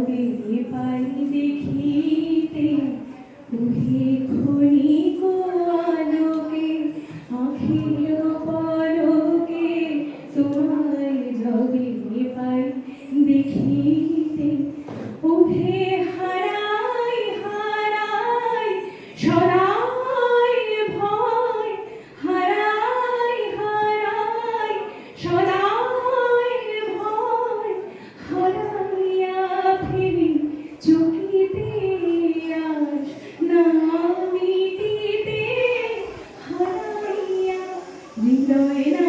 যবে পাই দেখিতে ওহে ক্ষণিক আলোকে অখিল পলকে তোমায় যবে পাই দেখিতে ওহে হারাই হারাই সদাই ভয় হারাই হারাই সদাই ভয় হারাইয়া ফিরি চকিতে আস না মিটিতে হারাইয়া হৃদয়